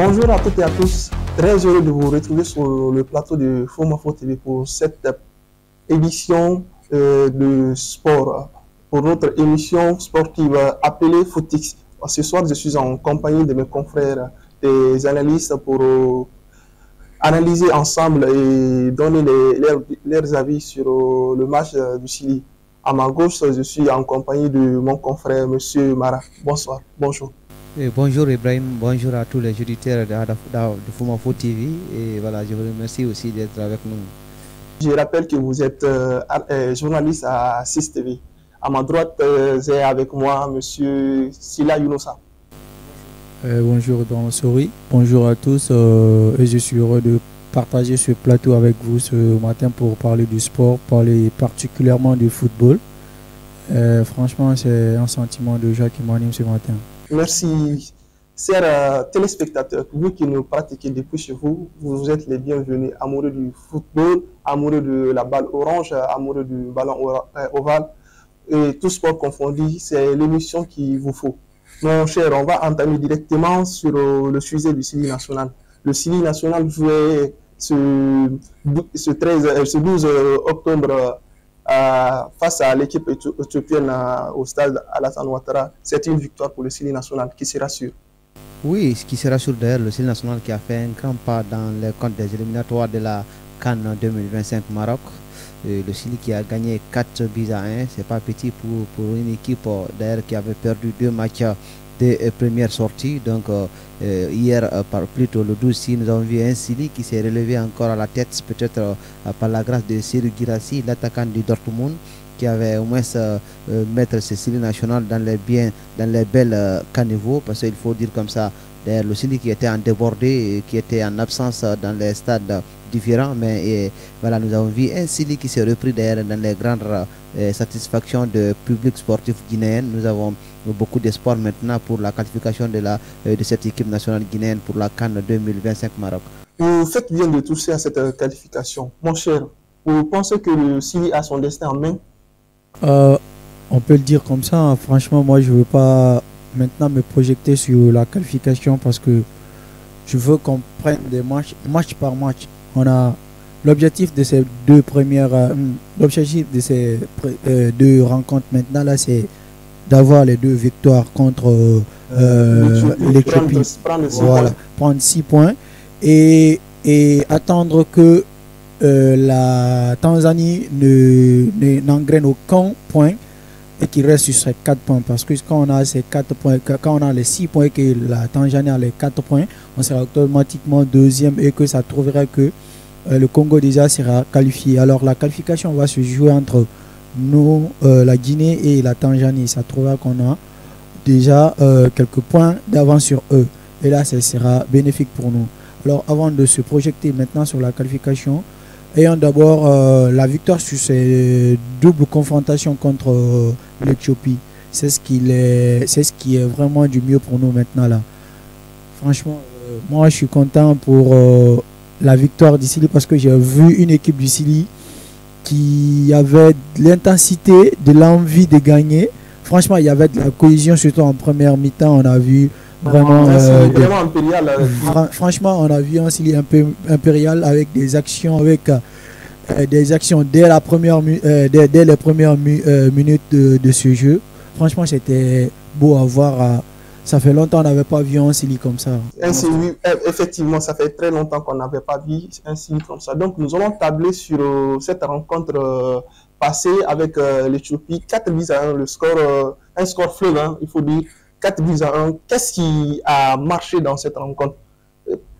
Bonjour à toutes et à tous, très heureux de vous retrouver sur le plateau de Fomafo TV pour cette édition de sport, pour notre émission sportive appelée Footix. Ce soir, je suis en compagnie de mes confrères, des analystes pour analyser ensemble et donner leurs avis sur le match du Chili. À ma gauche, je suis en compagnie de mon confrère, Monsieur Mara. Bonsoir, bonjour. Et bonjour Ibrahim, bonjour à tous les auditeurs de Fomafo TV et voilà, je vous remercie aussi d'être avec nous. Je rappelle que vous êtes journaliste à 6 TV. À ma droite, j'ai avec moi Monsieur Sila Younosa. Bonjour Sori, bonjour à tous et je suis heureux de partager ce plateau avec vous ce matin pour parler du sport, parler particulièrement du football. Franchement, c'est un sentiment de joie qui m'anime ce matin. Merci. Chers téléspectateurs, vous qui nous pratiquez depuis chez vous, vous êtes les bienvenus, amoureux du football, amoureux de la balle orange, amoureux du ballon ovale, et tout sport confondu, c'est l'émission qu'il vous faut. Mon cher, on va entamer directement sur le sujet du Chili national. Le Chili national jouait ce 12 octobre face à l'équipe éthiopienne au stade Alassane Ouattara. C'est une victoire pour le Chili national qui sera sûr. Oui, ce qui sera sûr d'ailleurs, le Chili national qui a fait un grand pas dans les comptes des éliminatoires de la CAN 2025 Maroc. Le Chili qui a gagné 4 buts à 1, c'est pas petit pour une équipe d'ailleurs qui avait perdu 2 matchs de première sortie. Donc hier, plutôt le 12, nous avons vu un Chili qui s'est relevé encore à la tête, peut-être par la grâce de Serhou Guirassy, l'attaquant du Dortmund, qui avait au moins mettre ce Chili national dans les belles caniveaux, parce qu'il faut dire comme ça, d'ailleurs le Chili qui était en débordé, qui était en absence dans les stades différents, mais voilà, nous avons vu un Chili qui s'est repris d'ailleurs dans les grandes satisfactions de public sportif guinéen. Nous avons beaucoup d'espoir maintenant pour la qualification de cette équipe nationale guinéenne pour la CAN 2025 Maroc. Vous faites bien de toucher à cette qualification. Mon cher, vous pensez que le Chili a son destin en main? On peut le dire comme ça, hein. Franchement, moi je ne veux pas maintenant me projeter sur la qualification parce que je veux qu'on prenne des match par match. On a l'objectif de ces deux rencontres maintenant là, c'est d'avoir les 2 victoires contre l'Éthiopie. Voilà, prendre 6 points et attendre que la Tanzanie n'engraine aucun point et qu'il reste sur ces 4 points, parce que quand on a ces 4 points, quand on a les 6 points, que la Tanzanie a les 4 points, on sera automatiquement deuxième et que ça trouverait que le Congo déjà sera qualifié. Alors la qualification va se jouer entre nous, la Guinée et la Tanzanie. Ça trouvera qu'on a déjà quelques points d'avance sur eux et là ça sera bénéfique pour nous. Alors avant de se projeter maintenant sur la qualification, ayant d'abord la victoire sur ces doubles confrontations contre l'Éthiopie. C'est ce qui est vraiment du mieux pour nous maintenant là. Franchement, moi je suis content pour la victoire du Chili parce que j'ai vu une équipe du Chili qui avait de l'intensité, de l'envie de gagner. Franchement, il y avait de la cohésion, surtout en première mi-temps. On a vu vraiment impérial. Franchement, on a vu un Chili un peu impérial avec des actions, dès les premières minutes de ce jeu. Franchement, c'était beau à voir. Ça fait longtemps qu'on n'avait pas vu un Chili comme ça. Effectivement, ça fait très longtemps qu'on n'avait pas vu un Chili comme ça. Donc, nous allons tabler sur cette rencontre passée avec l'Éthiopie. 4 buts à 1, le score, un score fleuve, hein, il faut dire 4 buts à 1. Qu'est-ce qui a marché dans cette rencontre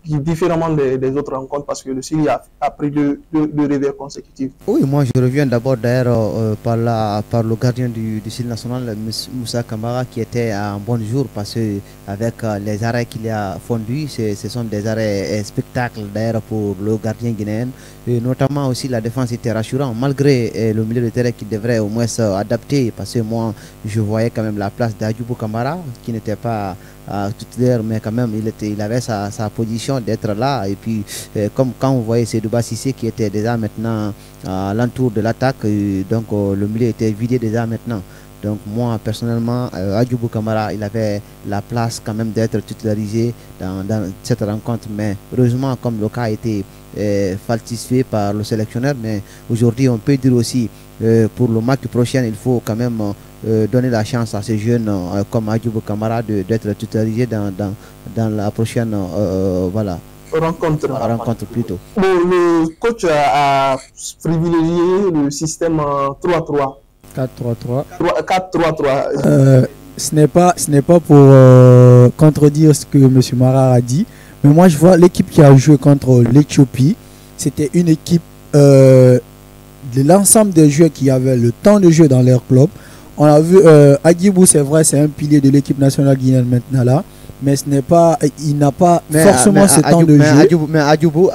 différemment des autres rencontres, parce que le Chili a pris deux revers consécutifs? Oui, moi je reviens d'abord d'ailleurs par le gardien du Chili national, Moussa Camara, qui était en bon jour, parce que avec les arrêts qu'il a fondus, ce sont des arrêts spectacles d'ailleurs pour le gardien guinéen, et notamment aussi la défense était rassurante malgré le milieu de terrain qui devrait au moins s'adapter, parce que moi je voyais quand même la place d'Adjoubou Camara qui n'était pas tout l'heure, mais quand même il avait sa position d'être là, et puis comme quand vous voyez Seydouba Cissé qui était déjà maintenant à l'entour de l'attaque, donc le milieu était vidé déjà maintenant. Donc moi personnellement, Adjoubou Kamara, il avait la place quand même d'être titularisé dans cette rencontre, mais heureusement comme le cas a été falsifié par le sélectionneur, mais aujourd'hui on peut dire aussi pour le match prochain, il faut quand même donner la chance à ces jeunes comme Adjoubou Kamara d'être titularisé dans la prochaine voilà, rencontre plutôt. Bon, le coach a privilégié le système 3-3. 4-3-3. 4-3-3. Ce n'est pas pour contredire ce que M. Marar a dit, mais moi je vois l'équipe qui a joué contre l'Éthiopie, c'était une équipe de l'ensemble des joueurs qui avaient le temps de jouer dans leur club. On a vu Adjibou, c'est vrai, c'est un pilier de l'équipe nationale guinéenne maintenant là, mais ce n'est pas, il n'a pas forcément ce temps de jeu. Mais Adjibou,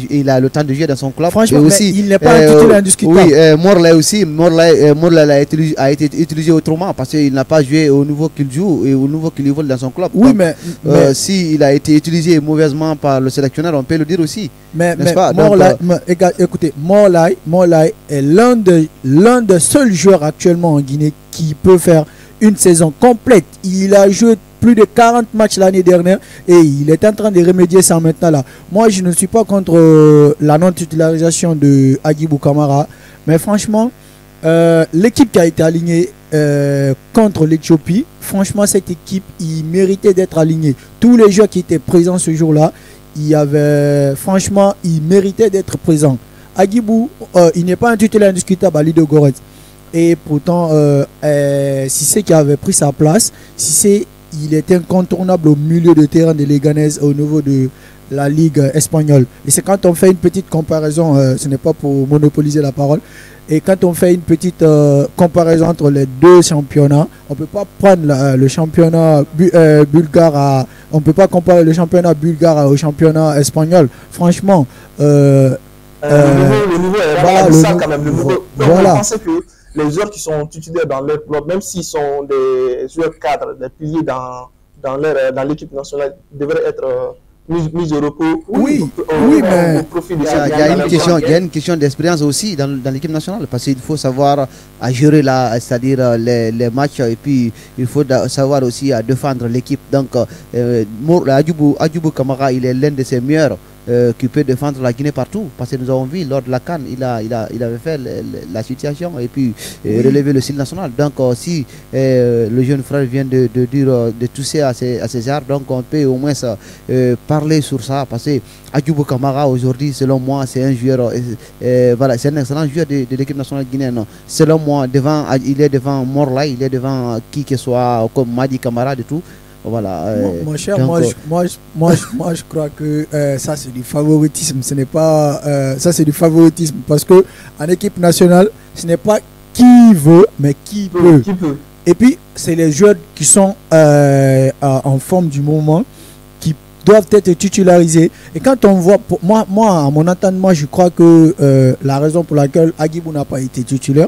il a le temps de jouer dans son club. Franchement, aussi, il n'est pas un titulaire indiscutable. Oui, Morlaï aussi, Morlaï a été utilisé autrement parce qu'il n'a pas joué au niveau qu'il joue et au niveau qu'il évolue dans son club. Oui, donc, mais s'il a été utilisé mauvaisement par le sélectionneur, on peut le dire aussi. Mais écoutez, Morlaï est l'un des seuls joueurs actuellement en Guinée qui peut faire une saison complète. Il a joué plus de 40 matchs l'année dernière et il est en train de remédier ça maintenant là. Moi, je ne suis pas contre la non-titularisation de Adjibou Kamara, mais franchement, l'équipe qui a été alignée contre l'Éthiopie, franchement, cette équipe, il méritait d'être alignée. Tous les joueurs qui étaient présents ce jour-là, franchement, il méritait d'être présent. Adjibou, il n'est pas un titulaire indiscutable à Lido Goretz. Et pourtant, Cissé qui avait pris sa place, Cissé, il est incontournable au milieu de terrain de Leganés au niveau de la Ligue espagnole. Et c'est quand on fait une petite comparaison, ce n'est pas pour monopoliser la parole, et quand on fait une petite comparaison entre les deux championnats, on ne peut pas prendre le championnat bulgare on ne peut pas comparer le championnat bulgare au championnat espagnol. Franchement, le niveau est voilà, ça quand même. Voilà. Je pensais que les joueurs qui sont titulaires dans leur club, même s'ils sont des joueurs cadres, des piliers dans l'équipe nationale, devraient être mis au repos. Oui, mais au profit de il y a une question d'expérience aussi dans l'équipe nationale parce qu'il faut savoir à gérer c'est-à-dire les matchs et puis il faut savoir aussi à défendre l'équipe. Donc Adjibou Kamara, il est l'un de ses meilleurs qui peut défendre la Guinée partout parce que nous avons vu lors de la CAN il avait fait la situation et puis relever le style national. Donc si le jeune frère vient de dire de toucher à ses arts, donc on peut au moins parler sur ça parce que Adjibou Kamara aujourd'hui selon moi c'est un joueur voilà, c'est un excellent joueur de l'équipe nationale guinéenne. Selon moi il est devant Morlaï, il est devant qui que soit comme Madi Kamara de tout. Voilà, mon cher, donc, moi je crois que ça c'est du favoritisme. Ce n'est pas ça, c'est du favoritisme parce que en équipe nationale, ce n'est pas qui veut, mais qui peut. Et puis c'est les joueurs qui sont en forme du moment qui doivent être titularisés. Et quand on voit, moi à mon entendement, je crois que la raison pour laquelle Adjibou n'a pas été titulaire,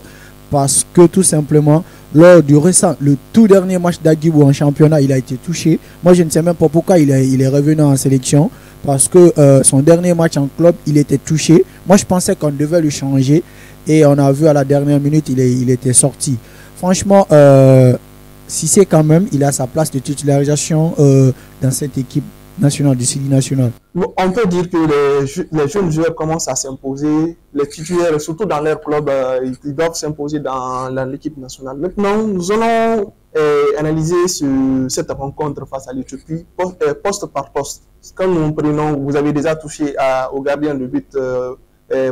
parce que tout simplement lors du le tout dernier match d'Adjibou en championnat, il a été touché. Moi, je ne sais même pas pourquoi il est revenu en sélection. Parce que son dernier match en club, il était touché. Moi, je pensais qu'on devait le changer. Et on a vu à la dernière minute, il était sorti. Franchement, si c'est quand même, il a sa place de titularisation dans cette équipe nationale, du Sili national. On peut dire que les jeunes joueurs commencent à s'imposer, les titulaires, surtout dans leur club, ils doivent s'imposer dans l'équipe nationale. Maintenant, nous allons analyser cette rencontre face à l'Éthiopie, poste par poste. Quand nous prenons, vous avez déjà touché au gardien de but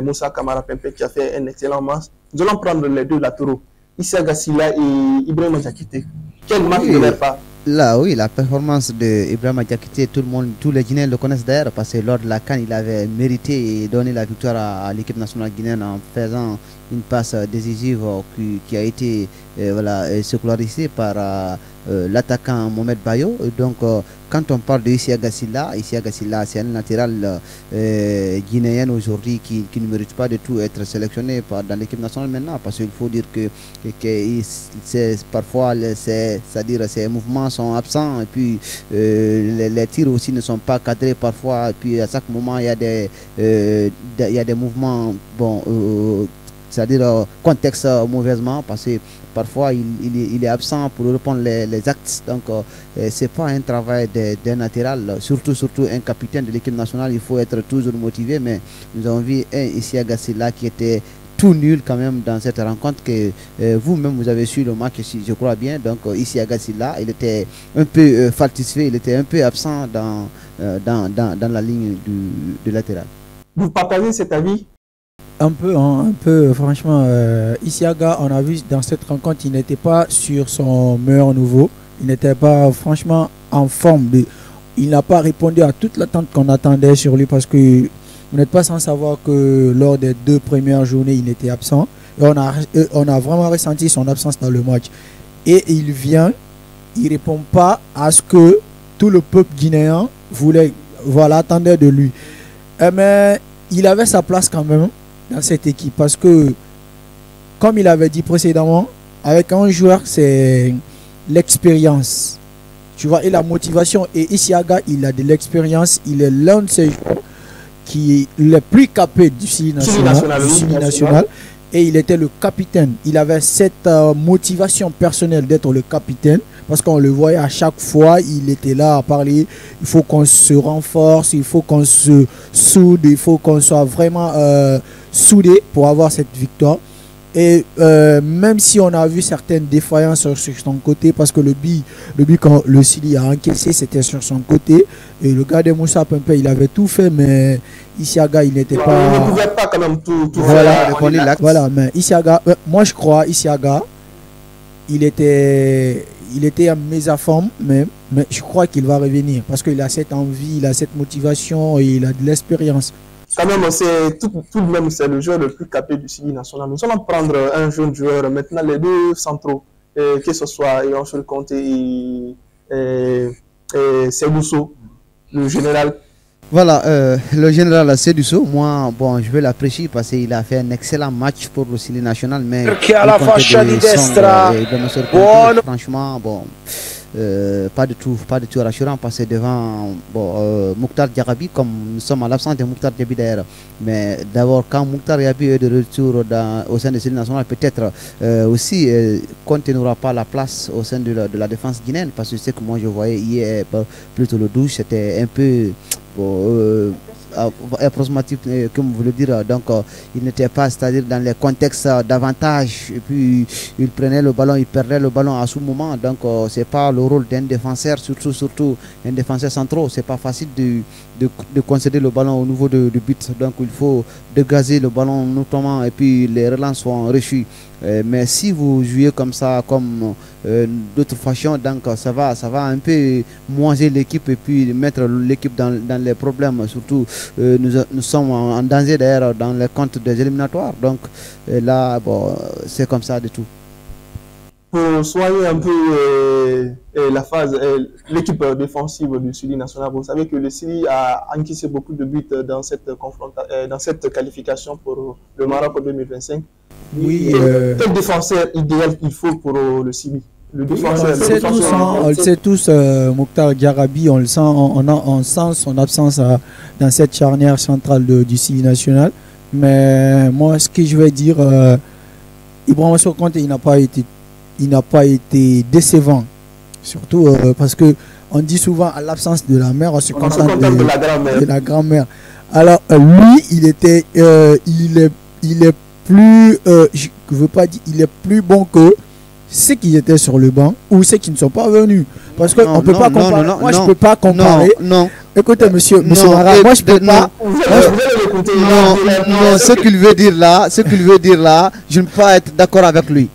Moussa Kamara Pempe qui a fait un excellent match. Nous allons prendre les deux latéraux, Issa Gassila et Ibrahima Diakité. Quel match de leur part? Là, oui, la performance de Ibrahima Diakité, tous les Guinéens le connaissent d'ailleurs parce que lors de la CAN, il avait mérité et donné la victoire à l'équipe nationale guinéenne en faisant une passe décisive qui a été sécularisée par l'attaquant Mohamed Bayo. Donc, quand on parle de Issa Gassila, c'est un latéral guinéen aujourd'hui qui ne mérite pas de tout être sélectionné dans l'équipe nationale maintenant parce qu'il faut dire que parfois, c'est-à-dire ses mouvements sont absents et puis les tirs aussi ne sont pas cadrés parfois et puis à chaque moment il y a des mouvements c'est-à-dire contexte mauvaisement, parce que parfois il est absent pour répondre les actes. Donc c'est pas un travail d'un latéral, surtout un capitaine de l'équipe nationale. Il faut être toujours motivé, mais nous avons vu ici à Gassila qui était tout nul quand même dans cette rencontre, que vous-même vous avez su le match, je crois bien. Donc ici à Gassila, il était un peu satisfait, il était un peu absent dans la ligne du latéral. Vous partagez cet avis? Un peu, franchement. Isiaga, on a vu dans cette rencontre, il n'était pas sur son meilleur niveau. Il n'était pas franchement en forme. Il n'a pas répondu à toute l'attente qu'on attendait sur lui, parce que vous n'êtes pas sans savoir que lors des 2 premières journées, il était absent. Et on a vraiment ressenti son absence dans le match. Et il vient, il ne répond pas à ce que tout le peuple guinéen attendait de lui. Mais il avait sa place quand même dans cette équipe, parce que, comme il avait dit précédemment, avec un joueur, c'est l'expérience. Tu vois, et la motivation. Et Isiaga, il a de l'expérience. Il est l'un de ces joueurs qui est le plus capé du Sili national. Et il était le capitaine. Il avait cette motivation personnelle d'être le capitaine, parce qu'on le voyait à chaque fois, il était là à parler. Il faut qu'on se renforce, il faut qu'on se soude, il faut qu'on soit vraiment soudé pour avoir cette victoire. Et même si on a vu certaines défaillances sur son côté, parce que le but quand le Sili a encaissé, c'était sur son côté. Et le gars de Moussa Pempe, il avait tout fait, mais Isiaga, il n'était pas... Il ne pouvait pas quand même tout faire. Voilà, mais Isiaga, moi je crois, Isiaga, il était en mésaforme, mais je crois qu'il va revenir, parce qu'il a cette envie, il a cette motivation, et il a de l'expérience. Quand même, c'est tout de même, c'est le joueur le plus capé du Sili national. Nous allons prendre un jeune joueur, maintenant les 2 centraux, que ce soit Ansel Conté et Sebousso, le général. Voilà, le général Seduso, moi, bon, je vais l'apprécier parce qu'il a fait un excellent match pour le Sili national, mais franchement, bon, pas du tout rassurant, parce que devant Mouktar Diaby, comme nous sommes à l'absence de Mouktar Diaby d'ailleurs, mais d'abord quand Mouktar Diaby est de retour au sein du Sili national, peut-être aussi Conte n'aura pas la place au sein de la défense guinéenne, parce que c'est que moi je voyais hier plutôt le 12, c'était un peu approximatif, comme vous le dire. Donc il n'était pas, c'est-à-dire dans les contextes d'avantage, et puis il prenait le ballon, il perdait le ballon à ce moment. Donc c'est pas le rôle d'un défenseur, surtout un défenseur central. C'est pas facile de concéder le ballon au niveau du but. Donc il faut dégazer le ballon notamment, et puis les relances sont reçues. Mais si vous jouez comme ça, comme d'autres façons, donc ça va un peu manger l'équipe, et puis mettre l'équipe dans les problèmes. Surtout nous sommes en danger d'ailleurs dans les comptes des éliminatoires. Donc là, bon, c'est comme ça de tout. Pour soigner un peu l'équipe défensive du Sili national, vous savez que le Sili a encaissé beaucoup de buts dans cette qualification pour le Maroc 2025. Oui. Quel défenseur idéal il faut pour le Sili? Le défenseur. On le sait tous, Mouktar Diaby, on sent son absence dans cette charnière centrale du Sili national. Mais moi, ce que je vais dire, Ibrahima Conte, il n'a pas été décevant, surtout parce que on dit souvent à l'absence de la mère, on se contente de la grand-mère. Alors lui, il est plus, je veux pas dire, il est plus bon que ceux qui étaient sur le banc ou ceux qui ne sont pas venus, parce que on peut pas comparer. Moi, je peux pas comparer. Non. Écoutez, monsieur Mara, moi je peux pas. Non, ce qu'il veut dire là, je ne peux pas être d'accord avec lui.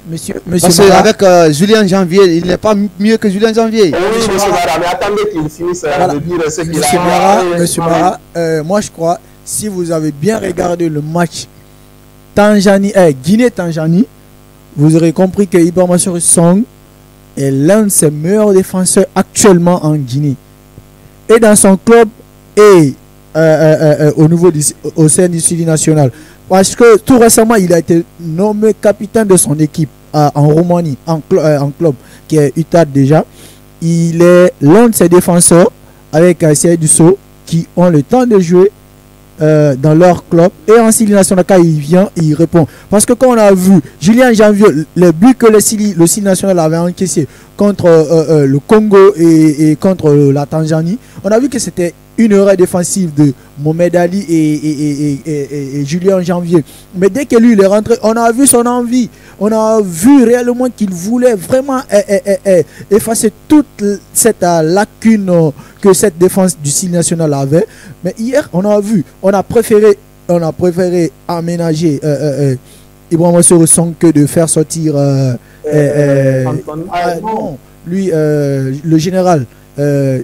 Monsieur Parce qu'avec Julien Janvier, il n'est pas mieux que Julien Janvier. Oui, monsieur Mara, mais attendez qu'il finisse de dire ce qu'il a. Monsieur Mara, moi je crois, si vous avez bien regardé le match Guinée-Tanzanie, vous aurez compris que Ibrahima Song est l'un de ses meilleurs défenseurs actuellement en Guinée. Et dans son club et au sein du Sili national. Parce que tout récemment, il a été nommé capitaine de son équipe en Roumanie, en club, qui est UTAD déjà. Il est l'un de ses défenseurs avec Seydou Sow qui ont le temps de jouer dans leur club. Et en Sylie nationale, quand il vient, il répond. Parce que quand on a vu Julien Janvier, le but que le Sylie national avait encaissé contre le Congo et contre la Tanzanie, on a vu que c'était une erreur défensive de Mohamed Ali et Julien Janvier. Mais dès que lui il est rentré, on a vu son envie. On a vu réellement qu'il voulait vraiment effacer toute cette lacune que cette défense du Sylie national avait. Mais hier, on a vu, on a préféré aménager Ibrahima Soro que de faire sortir non, lui, le général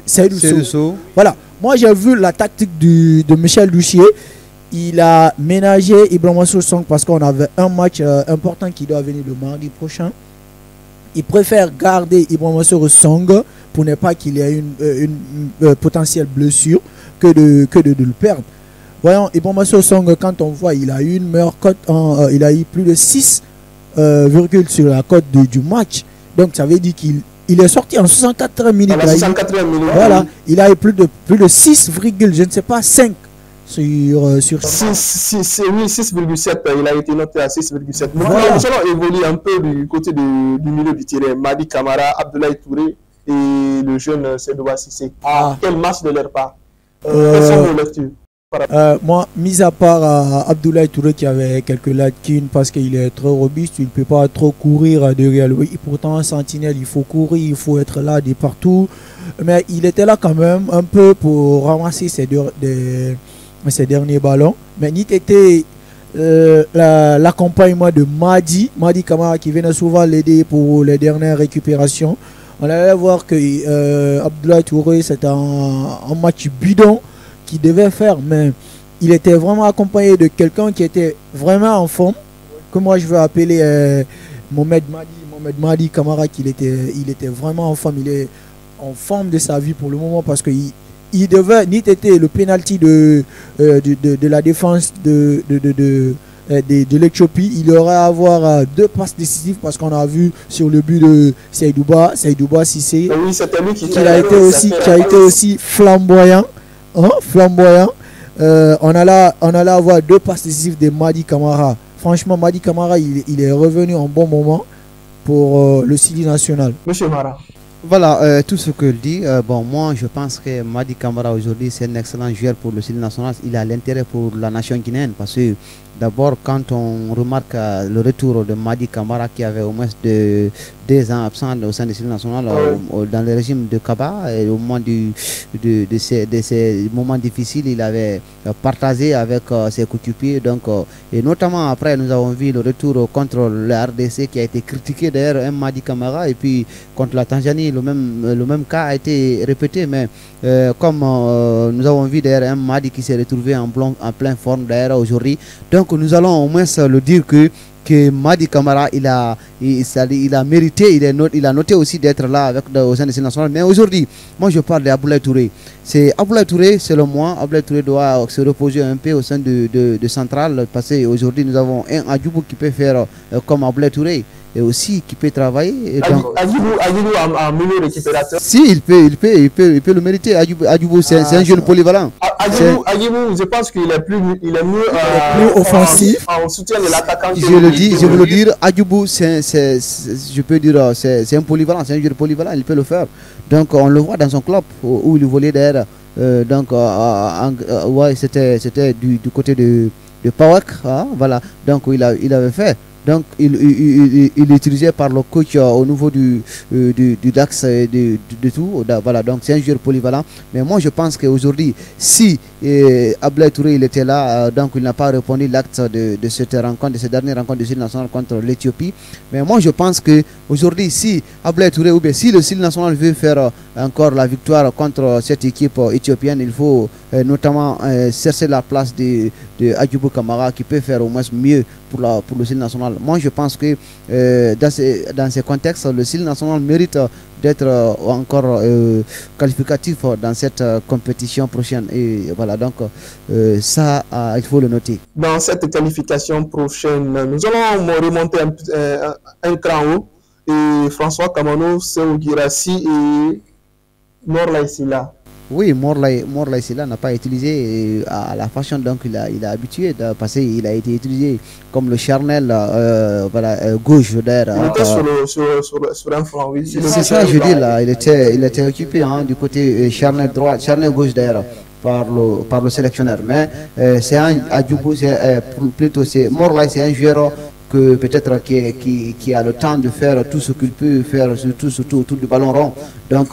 Seydou Sow. Voilà. Moi, j'ai vu la tactique de Michel Douchier. Il a ménagé Ibrahima Soro parce qu'on avait un match important qui doit venir le mardi prochain. Il préfère garder Ibrahima Soro pour ne pas qu'il y ait une potentielle blessure que de le perdre. Voyons, Ibrahima Soro, quand on voit, il a eu une meilleure cote, il a eu plus de 6 sur la cote du match. Donc, ça veut dire qu'il est sorti en 64 minutes. Voilà, il a eu plus de 6, je ne sais pas, 5 sur 6,7. Il a été noté à 6,7. Voilà. Nous allons évoluer un peu du côté du milieu du terrain. Madi Camara, Abdoulaye Touré et le jeune Seydou Cissé. Quel match de leur part? Quelles sont vos lectures? Moi, mis à part Abdoulaye Touré qui avait quelques lacunes parce qu'il est trop robuste, il ne peut pas trop courir derrière lui. Pourtant, un sentinelle, il faut courir, il faut être là de partout. Mais il était là quand même un peu pour ramasser ses derniers ballons. Mais ni était l'accompagnement de Madi Camara qui venait souvent l'aider pour les dernières récupérations. On allait voir que Abdoulaye Touré, c'était un match bidon qu'il devait faire, mais il était vraiment accompagné de quelqu'un qui était vraiment en forme, que moi je veux appeler Mohamed Madi Camara, qu'il était vraiment en forme. Il est en forme de sa vie pour le moment parce qu'il devait ni était le penalty de la défense de l'Éthiopie. Il aurait à avoir 2 passes décisives parce qu'on a vu sur le but de Seydouba Cissé, oui, qui a été aussi flamboyant. On allait avoir 2 passes décisives de Madi Camara. Franchement, Madi Camara, il est revenu en bon moment pour le Sylie national. Monsieur Mara. Voilà, tout ce que je dis. Bon, moi, je pense que Madi Camara aujourd'hui, c'est un excellent joueur pour le Sylie national. Il a l'intérêt pour la nation guinéenne parce que d'abord, quand on remarque le retour de Madi Camara qui avait au moins 2 ans absent au sein du Sylie national dans le régime de Kaba, et au moment de ces moments difficiles, il avait partagé avec ses coéquipiers. Donc, et notamment après, nous avons vu le retour contre le RDC qui a été critiqué d'ailleurs, Madi Camara, et puis contre la Tanzanie, le même cas a été répété, mais comme nous avons vu d'ailleurs Madi qui s'est retrouvé en pleine forme d'ailleurs aujourd'hui. Donc nous allons au moins le dire que Madi Camara il a mérité, il a noté aussi d'être là au sein de Sylie national. Mais aujourd'hui, moi je parle d'Abdoulaye Touré. Abdoulaye Touré, selon moi, Abdoulaye Touré doit se reposer un peu au sein de Central, parce qu'aujourd'hui nous avons un Adjoubou qui peut faire comme Abdoulaye Touré et aussi qui peut travailler. Adjoubou en milieu récupérateur. Si, il peut le mériter. Adjoubou, c'est un jeune polyvalent. Adjoubou, je pense qu'il est mieux offensif. En soutien de l'attaquant. Je veux le dire, Adjoubou, je peux dire, c'est un polyvalent, c'est un jeune polyvalent, il peut le faire. Donc on le voit dans son club où il volait derrière. C'était du côté de Pawak, voilà. Donc il avait fait. Donc il est utilisé par le coach au niveau du DAX de tout. Voilà, donc c'est un joueur polyvalent. Mais moi je pense qu'aujourd'hui, si Abdoulaye Touré il était là, donc il n'a pas répondu l'acte de cette rencontre, de cette dernière rencontre du Sylie national contre l'Éthiopie. Mais moi je pense qu'aujourd'hui, si Abdoulaye Touré ou bien si le Sylie national veut faire encore la victoire contre cette équipe éthiopienne, il faut notamment chercher la place de Adjoubou Camara qui peut faire au moins mieux pour le Sylie national. Moi je pense que dans ces contextes, le Sylie national mérite d'être encore qualificatif dans cette compétition prochaine. Et voilà, donc ça, il faut le noter. Dans cette qualification prochaine, nous allons remonter un cran haut. Et François Kamano, Seou Girassi et Nor Laïsila. Oui, Morlaï Silla n'a pas utilisé à la fashion, donc il a habitué de passer, il a été utilisé comme le charnel voilà, gauche d'air. Il était sur un flanc, oui. C'est ça, je dis là, il était occupé du côté charnel droit, charnel gauche d'air. Par le sélectionneur, mais c'est un Adjoubou, plutôt c'est Morlaï, c'est un joueur que peut-être qui a le temps de faire tout ce qu'il peut faire, surtout autour du ballon rond. Donc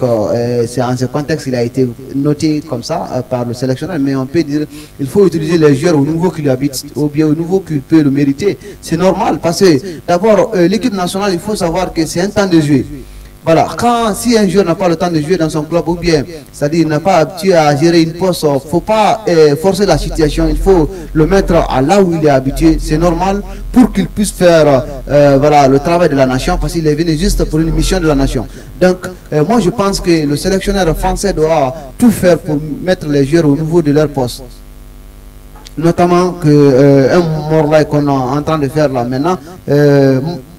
c'est en ce contexte qu'il a été noté comme ça par le sélectionneur, mais on peut dire il faut utiliser les joueurs au niveau qui lui habitent ou bien au niveau qui peut le mériter. C'est normal parce que d'abord l'équipe nationale, il faut savoir que c'est un temps de jouer. Voilà, si un joueur n'a pas le temps de jouer dans son club ou bien, c'est-à-dire n'a pas habitué à gérer une poste, il ne faut pas forcer la situation, il faut le mettre à là où il est habitué, c'est normal pour qu'il puisse faire voilà, le travail de la nation parce qu'il est venu juste pour une mission de la nation. Donc, moi je pense que le sélectionneur français doit tout faire pour mettre les joueurs au niveau de leur poste. Notamment un Morlaï qu'on est en train de faire là maintenant,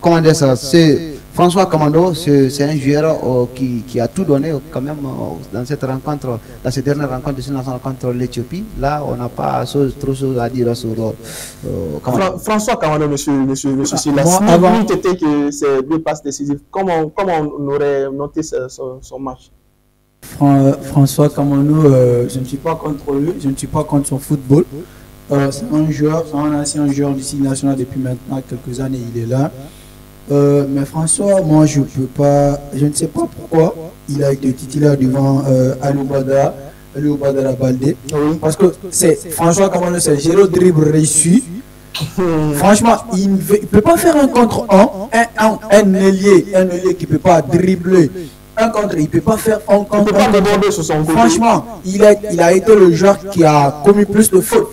comment dire ça, c'est François Kamando, c'est un joueur qui a tout donné quand même dans cette rencontre, dans cette dernière rencontre de cette nationale contre l'Éthiopie. Là, on n'a pas trop chose à dire sur François Kamando, monsieur Silla. Moi, Si avant était que c'est 2 passes décisives, comment on aurait noté son match? François Kamano, je ne suis pas contre lui, je ne suis pas contre son football. C'est un ancien joueur du Signe national depuis maintenant quelques années, il est là. Mais François, moi je ne sais pas pourquoi il a été titulaire devant Aliou Badara Baldé. Oui. Parce que François Kamano, c'est zéro dribble réussi. Franchement, il ne peut pas faire un contre un ailier qui ne peut pas dribbler. Un contre, il ne peut pas faire un contre un. Franchement, il a été le joueur qui a commis plus de fautes.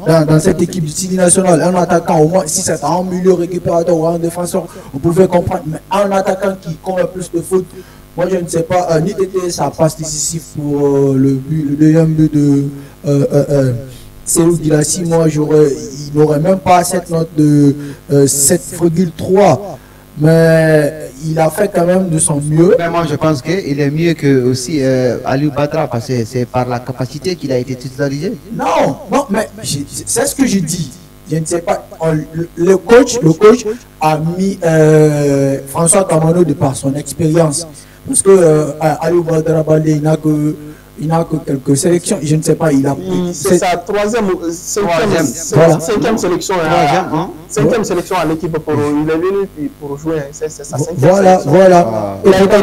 Dans cette équipe du Sidi national, un attaquant, au moins si c'est un milieu récupérateur ou un défenseur, vous pouvez comprendre, mais un attaquant qui commet plus de fautes, moi je ne sais pas, ni était sa passe décisive pour le deuxième but de Serou Guirassy, moi il n'aurait même pas cette note de 7,3. Mais il a fait quand même de son mieux. Mais moi je pense qu'il est mieux que aussi Aliou Badara parce que c'est par la capacité qu'il a été titularisé. Non, mais c'est ce que je dis. Je ne sais pas. Le coach a mis François Kamano de par son expérience. Parce que Aliou Badara Baldé, il n'a que quelques sélections. Je ne sais pas, c'est sa cinquième sélection. Cinquième sélection à l'équipe. Il est venu pour jouer. C'est sa cinquième sélection. Voilà. Et pourtant,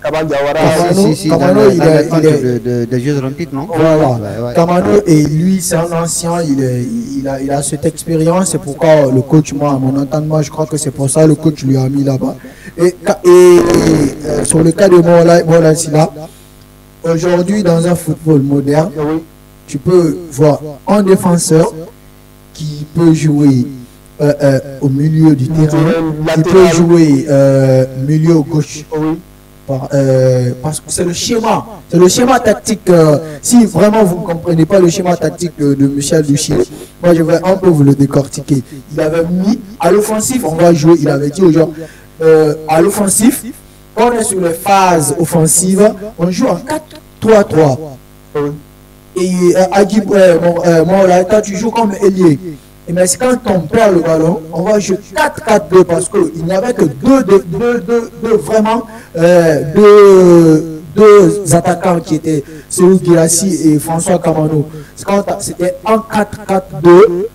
Kamano, il est des Jeux Olympiques, non? Voilà. Kamano, et lui, c'est un ancien. Il a cette expérience. C'est pourquoi le coach, moi, à mon entendement, je crois que c'est pour ça le coach lui a mis là-bas. Et sur le cas de Morlaï Silla, aujourd'hui, dans un football moderne, tu peux voir un défenseur qui peut jouer au milieu du terrain, qui peut jouer milieu gauche. Parce que c'est le schéma tactique. Si vraiment vous ne comprenez pas le schéma tactique de Michel Duchil, moi je vais un peu vous le décortiquer. Il avait mis à l'offensif, on va jouer, il avait dit aux gens, à l'offensif, quand on est sur les phases offensives, on joue en 4-3-3. Et toi tu joues comme ailier. Mais quand on perd le ballon, on va jouer 4-4-2 parce qu'il n'y avait que deux attaquants qui étaient Serou Guirassy et François Kamano. C'était en 4-4-2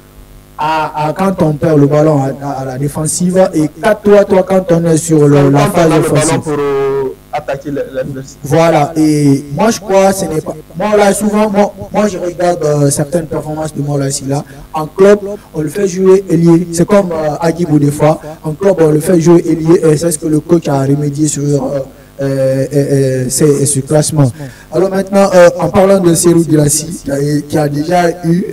quand on perd le ballon à la défensive et 4-3-3 quand on est sur la phase offensive. Attaquer l'adversaire. Voilà, et moi je crois ce n'est pas. Moi là souvent, moi je regarde certaines performances de Morlaï Silla. En club, on le fait jouer ailier. C'est comme Agibou des fois. En club, on le fait jouer ailier et c'est ce que le coach a remédié sur ce classement. Alors maintenant, en parlant de Serou Guirassy, qui a déjà eu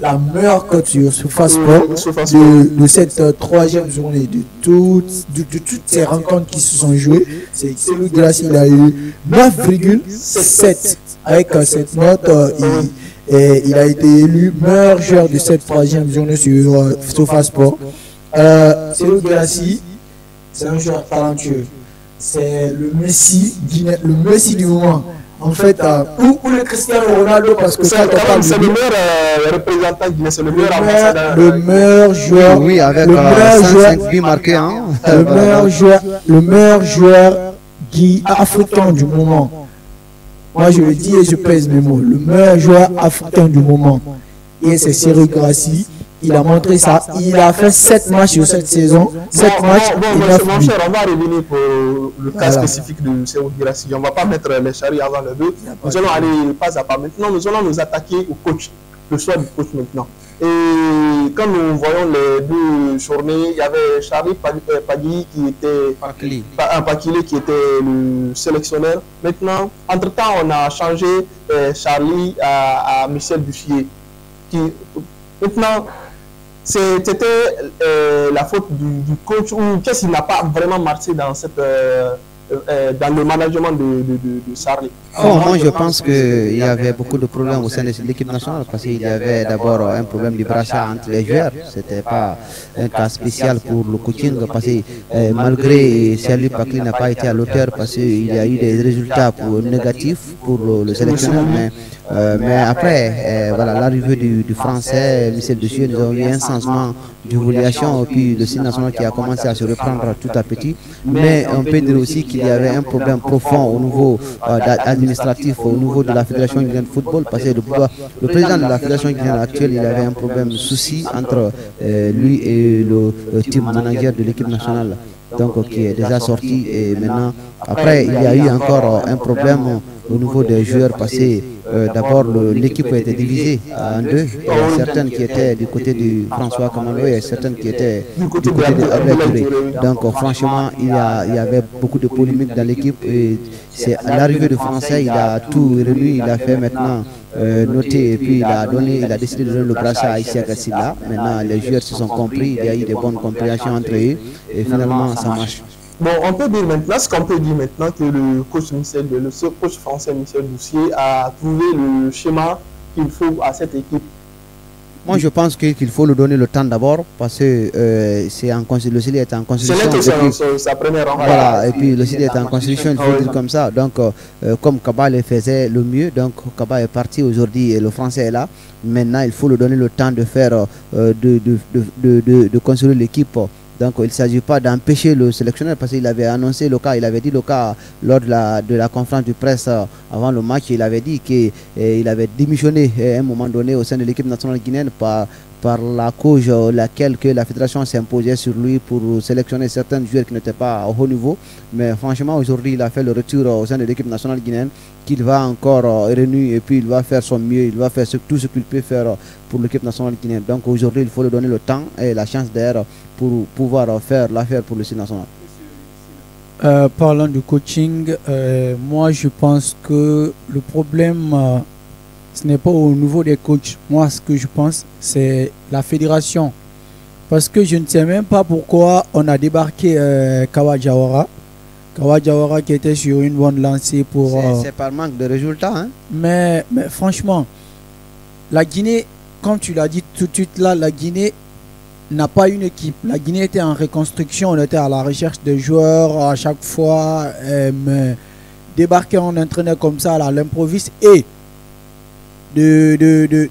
la meilleure cote sur Surface Sport de cette troisième journée, de toutes ces rencontres qui se sont jouées. C'est Serou Guirassy, il a eu 9,7 avec cette note. Il a été élu meilleur joueur de cette troisième journée sur Surface Sport. Serou Guirassy, c'est un joueur talentueux. C'est le Messi du moment. En fait, ou le Cristiano Ronaldo, parce que C'est le meilleur représentant guinéen, c'est le meilleur ambassadeur. Le meilleur joueur. Oui, avec le meilleur 5 buts marqués. Hein. Le meilleur joueur africain du moment. Moi, je le dis et je pèse mes mots. Le meilleur joueur africain du moment. Et c'est Serhou Guirassy. Il a montré ça. Il a fait 7 matchs sur cette saison. 7 matchs. Mon cher, on va revenir pour le cas spécifique de Serhou Guirassy. On ne va pas mettre les charrues avant le deux. Nous allons aller pas à pas. Maintenant, nous allons nous attaquer au coach. Le choix du coach maintenant. Et quand nous voyons les deux journées, il y avait Charlie Pagui qui était Pakile qui était le sélectionneur. Maintenant, entre-temps, on a changé Charlie à Michel Duffier. Maintenant, c'était la faute du coach ou qu'est-ce qui n'a pas vraiment marché dans dans le management de Charlie? Moi, je pense qu'il y avait beaucoup de problèmes au sein de l'équipe nationale parce qu'il y avait d'abord un problème du brassard entre les joueurs. Ce n'était pas un cas spécial pour le coaching parce que malgré Serhou Pakli n'a pas été à l'auteur parce qu'il y a eu des résultats négatifs pour le sélectionneur. Mais après, voilà, l'arrivée du français, Michel Duffier, nous avons eu un changement d'évaluation et puis le style national qui a commencé à se reprendre tout à petit. Mais on peut dire aussi qu'il y avait un problème profond au niveau administratif, au niveau de la Fédération guinéenne de football, parce que le président de la Fédération guinéenne actuelle, il avait un problème, souci entre lui et le team manager de l'équipe nationale. Donc qui est déjà sorti et maintenant, après il y a eu encore un problème au niveau des joueurs parce que d'abord l'équipe a été divisée en deux. Il y a certaines qui étaient du côté de François Kamalo et certaines qui étaient du côté de Abel Touré. Donc franchement, il y avait beaucoup de polémiques dans l'équipe et c'est à l'arrivée de Français, il a tout remis, il a fait maintenant noter et puis il a décidé de donner le brassard à Issa Gassila. Maintenant les joueurs se sont compris, il y a eu des bonnes compréhensions entre eux et finalement ça marche. Bon, on peut dire maintenant, ce qu'on peut dire maintenant que le coach français Michel Duffier a trouvé le schéma qu'il faut à cette équipe. Moi, je pense qu'il faut lui donner le temps d'abord parce que le CIL est en constitution. C'est sa première rencontre. Voilà, et puis le CIL est en constitution, il faut dire comme ça. Donc, comme Kaba le faisait le mieux, donc Kaba est parti aujourd'hui et le français est là. Maintenant, il faut lui donner le temps de faire, de construire l'équipe. Donc il ne s'agit pas d'empêcher le sélectionneur parce qu'il avait annoncé le cas, il avait dit le cas lors de la conférence de presse avant le match, il avait dit qu'il avait démissionné à un moment donné au sein de l'équipe nationale guinéenne par la cause laquelle que la fédération s'imposait sur lui pour sélectionner certains joueurs qui n'étaient pas au haut niveau. Mais franchement aujourd'hui il a fait le retour au sein de l'équipe nationale guinéenne qu'il va encore revenir et puis il va faire son mieux, il va faire tout ce qu'il peut faire pour l'équipe nationale guinéenne. Donc aujourd'hui il faut lui donner le temps et la chance d'ailleurs pour pouvoir faire l'affaire pour le style national. Parlant du coaching, moi je pense que le problème ce n'est pas au niveau des coachs. Moi ce que je pense c'est la fédération. Parce que je ne sais même pas pourquoi on a débarqué Kawa Diawara. Kawa Diawara qui était sur une bonne lancée pour... C'est par manque de résultats. Hein? Mais franchement, la Guinée, comme tu l'as dit tout de suite là, la Guinée n'a pas une équipe. La Guinée était en reconstruction, on était à la recherche de joueurs à chaque fois. Mais débarquer en entraîneur comme ça à l'improviste et de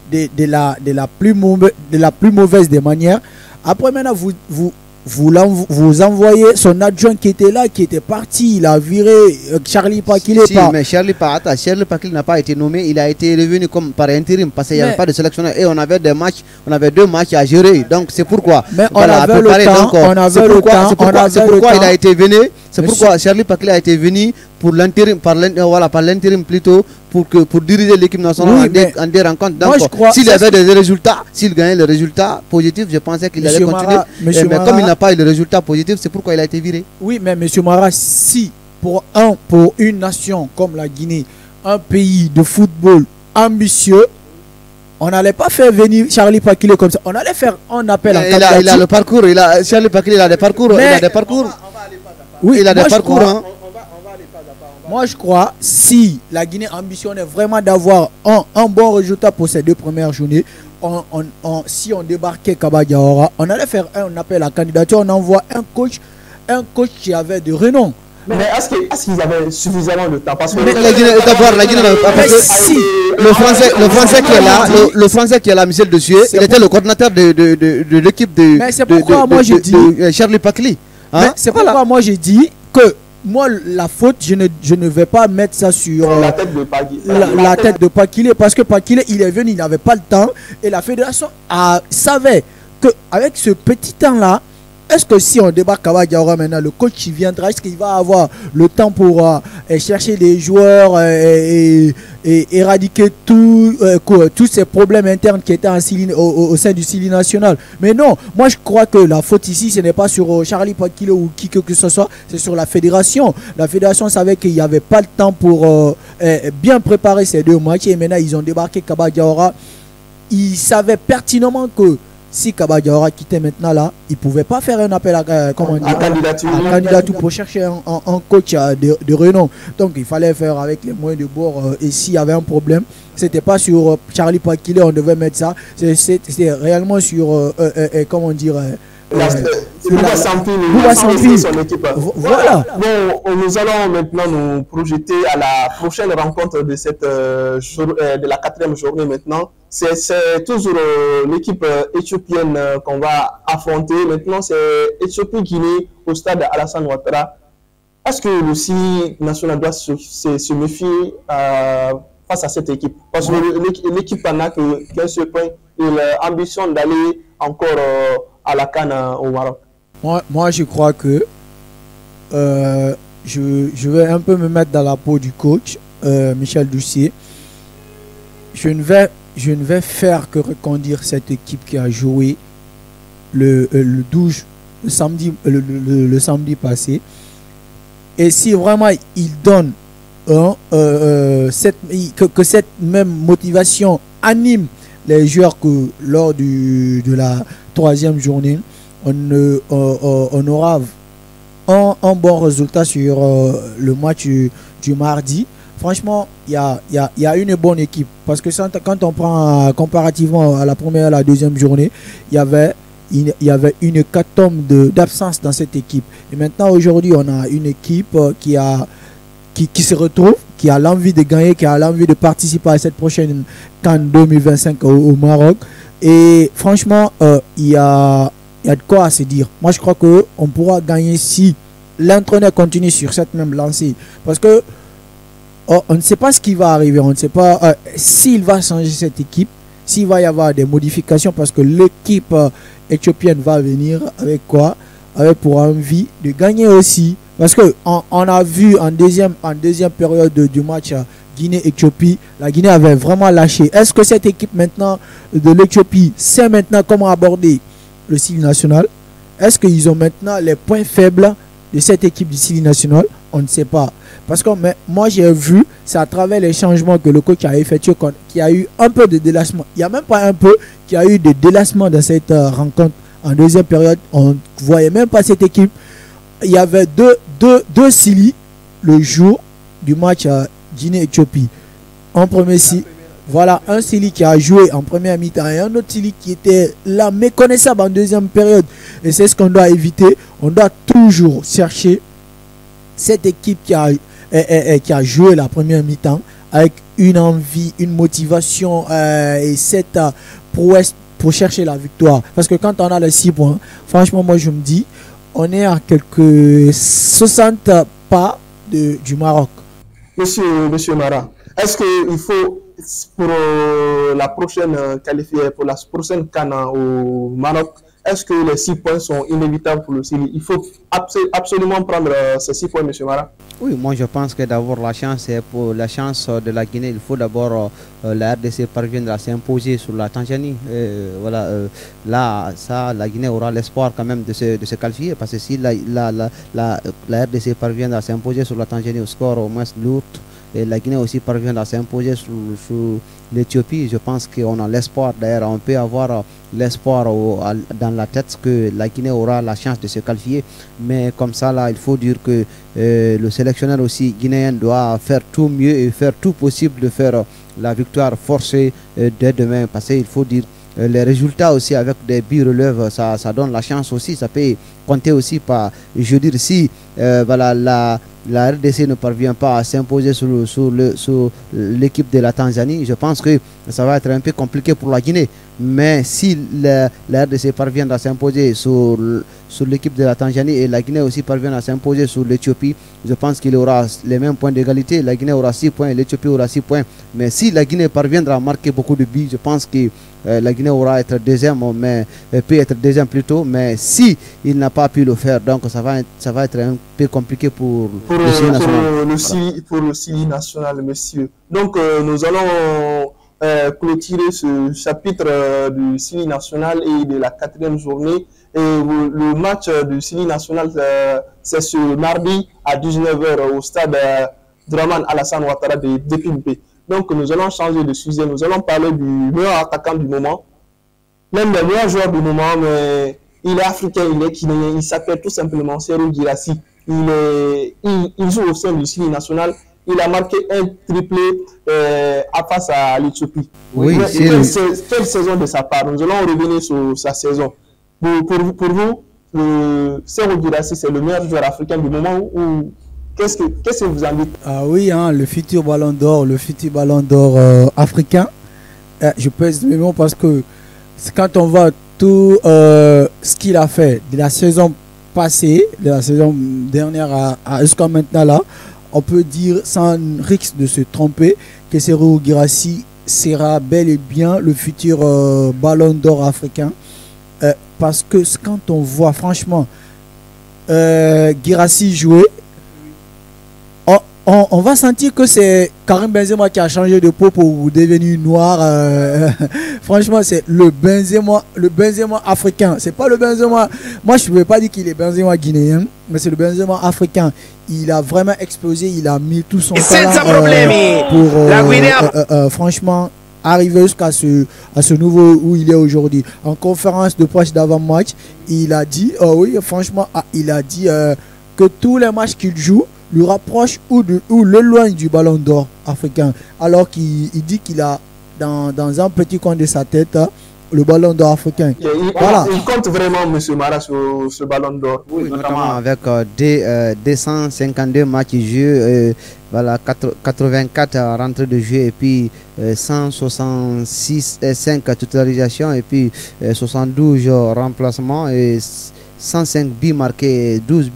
la plus mauvaise des manières. Après maintenant vous envoyez son adjoint qui était là, qui était parti, il a viré Charlie Pakile. Mais Charlie Pakile n'a pas été nommé, il a été revenu comme par intérim parce qu'il n'y avait pas de sélectionneur et on avait deux matchs à gérer. Donc c'est pourquoi on avait le temps, c'est pourquoi il a été venu, c'est pourquoi Charlie Pakile a été venu pour l'intérim, par l'intérim plutôt pour diriger l'équipe nationale en des rencontres. Donc s'il y avait des résultats, s'il gagnait les résultats positifs, je pensais qu'il allait continuer. Mais comme il n'a pas eu le résultat positif, c'est pourquoi il a été viré. Oui, mais M. Mara, si pour une nation comme la Guinée, un pays de football ambitieux, on n'allait pas faire venir Charlie Pakile comme ça. On allait faire un appel en candidature. Il a le parcours. Charlie Pakile, il a des parcours. Oui, il a des parcours. Moi, je crois, si la Guinée ambitionnait vraiment d'avoir un bon résultat pour ces deux premières journées, si on débarquait Kaba Diawara, on allait faire un appel à candidature, on envoie un coach qui avait de renom. Mais est-ce qu'ils avaient suffisamment de temps? Parce que la Guinée, d'abord, la Guinée, si. le Français qui est là, le Français qui est là, Michel Dessué, il était le coordinateur de l'équipe de Charlie Pacli. Hein? C'est pourquoi moi j'ai dit que moi la faute, je ne vais pas mettre ça sur la tête de Pacli. La tête de Pacli, parce que Pacli, il est venu, il n'avait pas le temps et la fédération savait qu'avec ce petit temps-là, est-ce que si on débarque Kaba Diawara maintenant, le coach qui viendra, est-ce qu'il va avoir le temps pour chercher les joueurs et éradiquer tous ces problèmes internes qui étaient au sein du Sili national? Mais non, moi je crois que la faute ici, ce n'est pas sur Charlie Pacli ou qui que ce soit, c'est sur la fédération. La fédération savait qu'il n'y avait pas le temps pour bien préparer ces deux matchs et maintenant ils ont débarqué Kaba Diawara. Ils savaient pertinemment que si Kaba Diawara quittait maintenant là, il ne pouvait pas faire un appel à candidature pour chercher un coach de renom. Donc il fallait faire avec les moyens de bord. Et s'il y avait un problème, c'était pas sur Charlie Pacli, on devait mettre ça. C'était réellement sur comment dire. Bouba Sampi, son équipe. Voilà. Bon, nous allons maintenant nous projeter à la prochaine rencontre de de la 4e journée maintenant. C'est toujours l'équipe éthiopienne qu'on va affronter. Maintenant, c'est Éthiopie-Guinée au stade Alassane Ouattara. Est-ce que le Sili national doit se méfier face à cette équipe? Parce que l'équipe n'a qu'un seul point. Il ambitionne d'aller encore à la CAN au Maroc. Moi, je crois que je vais un peu me mettre dans la peau du coach, Michel Dussier. Je ne vais faire que reconduire cette équipe qui a joué le samedi passé. Et si vraiment il donne que cette même motivation anime les joueurs que lors de la 3e journée, on aura un bon résultat sur le match du mardi. Franchement, il y a une bonne équipe. Parce que quand on prend comparativement à la première et à la 2e journée, il y avait une hécatombe d'absence dans cette équipe. Et maintenant, aujourd'hui, on a une équipe qui se retrouve, qui a l'envie de gagner, qui a l'envie de participer à cette prochaine CAN 2025 au Maroc. Et franchement, il y a de quoi à se dire. Moi, je crois qu'on pourra gagner si l'entraîneur continue sur cette même lancée. Parce que on ne sait pas ce qui va arriver. On ne sait pas s'il va changer cette équipe, s'il va y avoir des modifications, parce que l'équipe éthiopienne va venir avec quoi? Avec pour envie de gagner aussi. Parce que on a vu en deuxième période du match Guinée-Éthiopie, la Guinée avait vraiment lâché. Est-ce que cette équipe maintenant de l'Éthiopie sait maintenant comment aborder le Sili national? Est-ce qu'ils ont maintenant les points faibles de cette équipe du Sili national? On ne sait pas. Parce que moi j'ai vu, c'est à travers les changements que le coach a effectué qu'il y a eu un peu de délassement. Il n'y a même pas un peu, qu'il y a eu de délassement dans cette rencontre. En deuxième période, on ne voyait même pas cette équipe. Il y avait deux Sili le jour du match Guinée-Éthiopie. En premier Sili, voilà, un Sili qui a joué en première mi-temps et un autre Sili qui était là méconnaissable en deuxième période. Et c'est ce qu'on doit éviter. On doit toujours chercher cette équipe qui a joué la première mi-temps avec une envie, une motivation et cette prouesse pour chercher la victoire. Parce que quand on a les 6 points, franchement, moi je me dis, on est à quelques 60 pas du Maroc. Monsieur Mara, est-ce qu'il faut, pour la prochaine qualifiée, pour la prochaine CAN au Maroc, est-ce que les 6 points sont inévitables pour le Sili? Il faut absolument prendre ces 6 points, monsieur Mara. Oui, moi je pense que d'abord la chance est pour la chance de la Guinée. Il faut d'abord la RDC parvienne à s'imposer sur la Tanzanie. Voilà, là, ça, la Guinée aura l'espoir quand même de se qualifier, parce que si la RDC parvient à s'imposer sur la Tanzanie au score au moins lourd, et la Guinée aussi parvient à s'imposer sur l'Éthiopie, je pense qu'on a l'espoir. D'ailleurs, on peut avoir l'espoir dans la tête que la Guinée aura la chance de se qualifier. Mais comme ça, là, il faut dire que le sélectionneur aussi guinéen doit faire tout mieux et faire tout possible de faire la victoire forcée dès demain. Parce qu'il faut dire les résultats aussi avec des buts relèves, ça donne la chance aussi. Ça peut compter aussi par, je veux dire, si voilà, la RDC ne parvient pas à s'imposer sur l'équipe de la Tanzanie, je pense que ça va être un peu compliqué pour la Guinée. Mais si la RDC parvient à s'imposer sur l'équipe de la Tanzanie et la Guinée aussi parvient à s'imposer sur l'Éthiopie, je pense qu'il aura les mêmes points d'égalité. La Guinée aura 6 points, l'Éthiopie aura 6 points. Mais si la Guinée parviendra à marquer beaucoup de buts, je pense que la Guinée aura être deuxième, mais peut être deuxième plutôt. Mais si il n'a pas pu le faire, donc ça va être un peu compliqué pour le Sili national. Pour le Sili national, monsieur. Donc nous allons clôturer ce chapitre du Sili national et de la 4e journée. Et le match du Sili national, c'est ce mardi à 19h au stade Dramane Alassane Ouattara de Dépimpe. Donc nous allons changer de sujet, nous allons parler du meilleur attaquant du moment, même le meilleur joueur du moment, mais il est africain, il est guinéen, il s'appelle tout simplement Serhou Guirassy. Il joue au sein du Sili national. Il a marqué un triplé face à l'Éthiopie. Oui, quelle saison de sa part. Nous allons revenir sur sa saison. Pour vous, Serhou Guirassy, c'est le meilleur joueur africain du moment ou qu'est-ce que vous en dites? Ah oui, hein, le futur ballon d'or africain. Je pèse mes mots parce que quand on voit tout ce qu'il a fait de la saison passée, de la saison dernière jusqu'à maintenant là, on peut dire sans risque de se tromper que Serhou Guirassy sera bel et bien le futur ballon d'or africain. Parce que quand on voit franchement Guirassy jouer, on va sentir que c'est Karim Benzema qui a changé de peau pour devenir noir. Franchement, c'est le Benzema africain. C'est pas le Benzema. Moi, je ne veux pas dire qu'il est Benzema guinéen, mais c'est le Benzema africain. Il a vraiment explosé. Il a mis tout son talent pour franchement arriver jusqu'à ce niveau où il est aujourd'hui. En conférence de presse d'avant-match, il a dit, il a dit que tous les matchs qu'il joue lui rapproche ou l'éloigne du ballon d'or africain, alors qu'il dit qu'il a dans un petit coin de sa tête le ballon d'or africain. Il compte vraiment, M. Mara, sur ce ballon d'or. Oui, notamment avec 252 matchs joués, 84 rentrées de jeu et puis 165 totalisations et puis 72 remplacements et 105 buts marqués, 12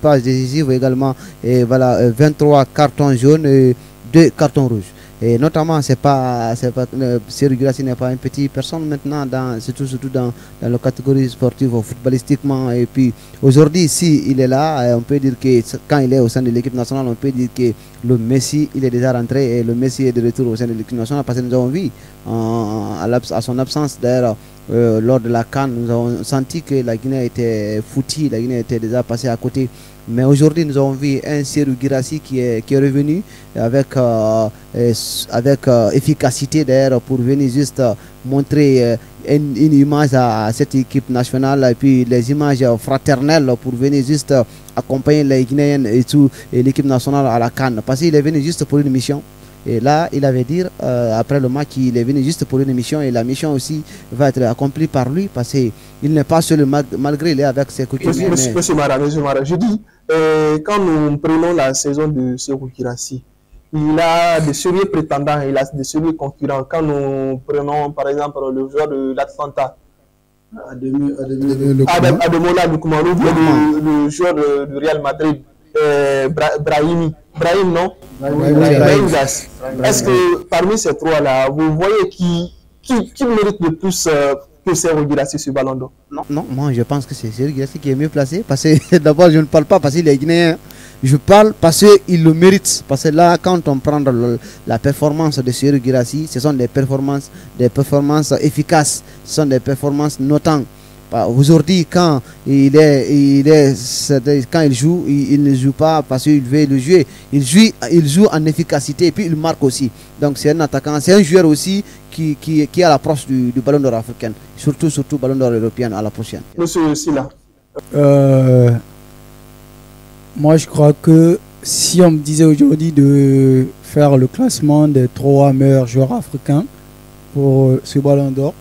passes décisives également, et 23 cartons jaunes et 2 cartons rouges. Et notamment, Serhou Guirassy n'est pas une petite personne maintenant, surtout dans la catégorie sportive footballistiquement. Et puis aujourd'hui, si il est là, on peut dire que quand il est au sein de l'équipe nationale, on peut dire que le Messi, il est déjà rentré et le Messi est de retour au sein de l'équipe nationale, parce que nous avons vu à son absence d'ailleurs lors de la CAN, nous avons senti que la Guinée était foutue, la Guinée était déjà passée à côté. Mais aujourd'hui, nous avons vu un Serhou Guirassy qui est revenu avec efficacité d'ailleurs pour venir juste montrer une image à cette équipe nationale et puis les images fraternelles pour venir juste accompagner les Guinéens et l'équipe nationale à la CAN. Parce qu'il est venu juste pour une mission. Et là, il avait dit, après le match, qu'il est venu juste pour une mission et la mission aussi va être accomplie par lui parce qu'il n'est pas seul malgré il est avec ses coéquipiers. Monsieur Mara, je dis, quand nous prenons la saison de Serhou Guirassy, il a de sérieux prétendants, il a de sérieux concurrents. Quand nous prenons par exemple le joueur de l'Atlanta, Ademola Lookman, le joueur du Real Madrid, Brahim, non? Brahim Diaz. Est-ce que parmi ces trois-là, vous voyez qui mérite le plus que Serhou Guirassy sur Ballon d'Or? Non, moi je pense que c'est Serhou Guirassy qui est mieux placé. Parce que d'abord, je ne parle pas parce qu'il est guinéen. Je parle parce qu'il le mérite. Parce que là, quand on prend la performance de Serhou Guirassy, ce sont des performances efficaces. Ce sont des performances notantes. Aujourd'hui, quand il joue, il ne joue pas parce qu'il veut le jouer. Il joue en efficacité et puis il marque aussi. Donc c'est un attaquant, c'est un joueur aussi qui est à l'approche du Ballon d'Or africain. Surtout Ballon d'Or européen à la prochaine. Monsieur Silla. Moi, je crois que si on me disait aujourd'hui de faire le classement des 3 meilleurs joueurs africains pour ce Ballon d'Or,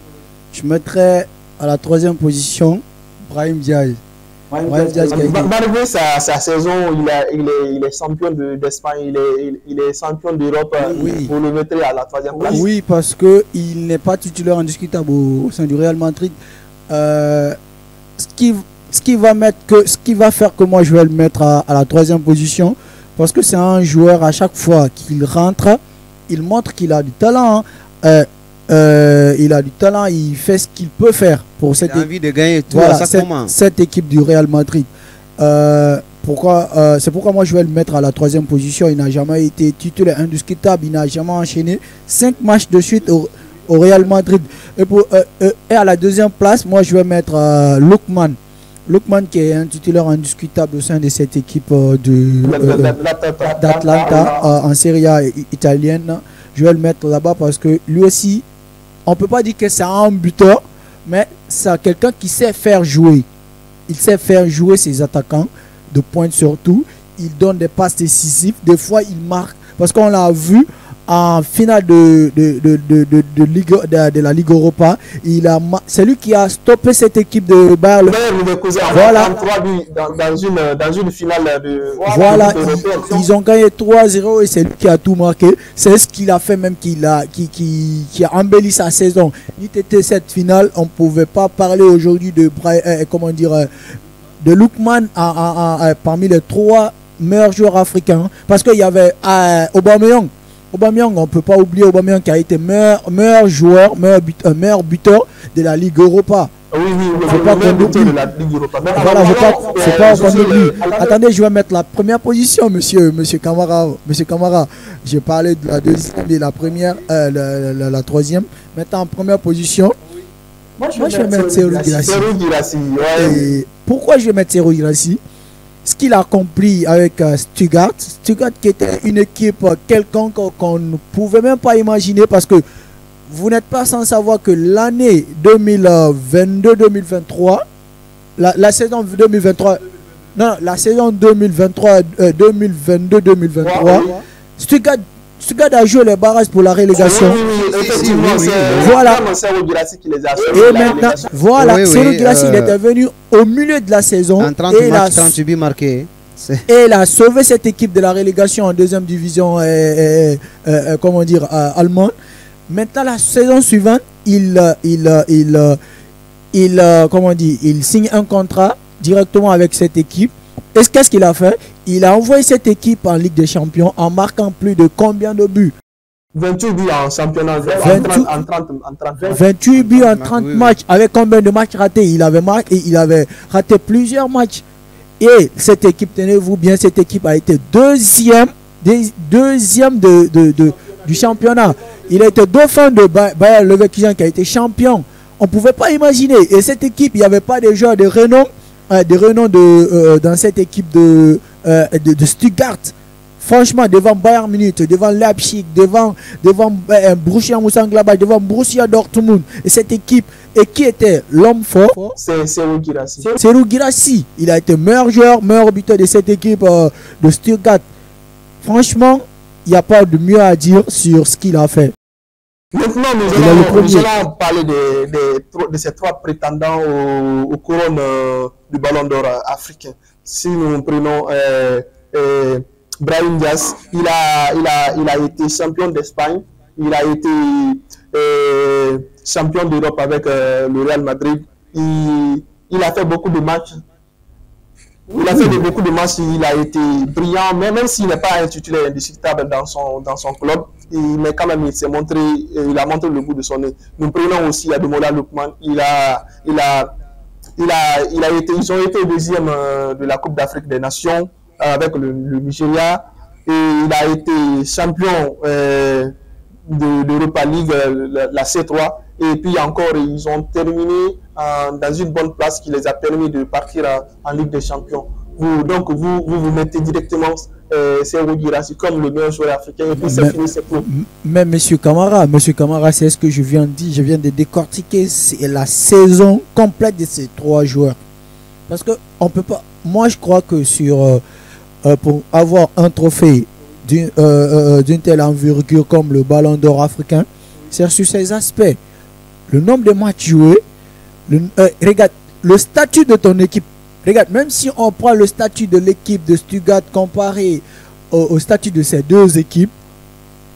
je mettrais à la 3e position Brahim Diaz. Brahim Diaz qui a été... Malgré sa saison, il est champion d'Espagne, il est champion d'Europe. Oui. Vous le mettrez à la 3e place. Oui, parce qu'il n'est pas titulaire indiscutable au sein du Real Madrid. Ce qui va faire que moi je vais le mettre à la 3e position, parce que c'est un joueur, à chaque fois qu'il rentre, il montre qu'il a du talent. Il a du talent, il fait ce qu'il peut faire pour cette équipe. Envie de gagner tout voilà, à chaque moment. Cette équipe du Real Madrid. C'est pourquoi moi je vais le mettre à la 3e position. Il n'a jamais été titulaire indiscutable, il n'a jamais enchaîné 5 matchs de suite au Real Madrid. Et à la 2e place, moi je vais mettre Lookman. Lookman qui est un titulaire indiscutable au sein de cette équipe d'Atlanta en Serie A italienne. Je vais le mettre là-bas parce que lui aussi, on ne peut pas dire que c'est un buteur, mais c'est quelqu'un qui sait faire jouer. Il sait faire jouer ses attaquants de pointe surtout. Il donne des passes décisives. Des fois, il marque. Parce qu'on l'a vu en finale de la Ligue Europa. C'est lui qui a stoppé cette équipe de Bayer Leverkusen. Voilà. Dans une finale de... Voilà, ils ont gagné 3-0 et c'est lui qui a tout marqué. C'est ce qu'il a fait même qui a embelli sa saison. Il était cette finale, on ne pouvait pas parler aujourd'hui de Lookman parmi les 3 meilleurs joueurs africains. Parce qu'il y avait Aubameyang. Aubameyang, on ne peut pas oublier Aubameyang qui a été meilleur joueur, meilleur buteur de la Ligue Europa. Oui, faut pas qu'on oublie. Voilà, faut pas qu'on oublie. Attendez, je vais mettre la première position, monsieur Camara. Monsieur Camara, j'ai parlé de la 2e et la première, la 3e. Maintenant, en première position, moi je vais mettre Serhou Guirassy. Pourquoi je vais mettre Serhou Guirassy? Ce qu'il a accompli avec Stuttgart qui était une équipe quelconque qu'on ne pouvait même pas imaginer, parce que vous n'êtes pas sans savoir que l'année 2022-2023, la saison 2023, non, la saison 2022-2023, Stuttgart a joué les barrages pour la relégation. Voilà. Et maintenant, voilà, Serhou Guirassy, il était venu au milieu de la saison. En 30 matchs, 38 buts marqués. Et il a sauvé cette équipe de la relégation en 2e division allemande. Maintenant, la saison suivante, il signe un contrat directement avec cette équipe. Et qu'est-ce qu'il a fait? Il a envoyé cette équipe en Ligue des Champions en marquant plus de combien de buts? 28 buts en championnat. 28 buts en 30 matchs. Avec combien de matchs ratés? Il avait raté plusieurs matchs. Et cette équipe, tenez-vous bien, cette équipe a été deuxième du championnat. Il a été dauphin de Bayer Leverkusen qui a été champion. On ne pouvait pas imaginer. Et cette équipe, il n'y avait pas de joueurs de renom, dans cette équipe de Stuttgart. Franchement, devant Bayern Munich, devant Leipzig, devant Borussia Mönchengladbach, devant Borussia Dortmund. Et cette équipe, et qui était l'homme fort? C'est Serhou Guirassy. Serhou Guirassy. Il a été meilleur joueur, meilleur buteur de cette équipe de Stuttgart. Franchement, il n'y a pas de mieux à dire sur ce qu'il a fait. Maintenant, nous allons parler de ces 3 prétendants aux couronnes du Ballon d'Or africain. Si nous prenons Brahim Diaz, il a été champion d'Espagne, il a été champion d'Europe avec le Real Madrid. Il a fait beaucoup de matchs. Il a fait beaucoup de matchs, il a été brillant, même s'il n'est pas un titulaire indiscutable dans son club, mais quand même il a montré le bout de son nez. Nous prenons aussi Ademola Lookman, ils ont été 2e de la Coupe d'Afrique des Nations avec le Nigeria, et il a été champion de l'Europa League, la C3, et puis encore ils ont terminé dans une bonne place qui les a permis de partir en Ligue des Champions. Vous mettez directement Serhou Guirassy comme le meilleur joueur africain, et puis c'est fini, c'est pour. Mais monsieur Camara, c'est ce que je viens de dire. Je viens de décortiquer la saison complète de ces 3 joueurs. Parce que on peut pas. Moi, je crois que pour avoir un trophée d'une telle envergure comme le Ballon d'Or africain, c'est sur ces aspects. Le nombre de matchs joués, regarde, le statut de ton équipe Regarde, même si on prend le statut de l'équipe de Stuttgart comparé au statut de ces deux équipes,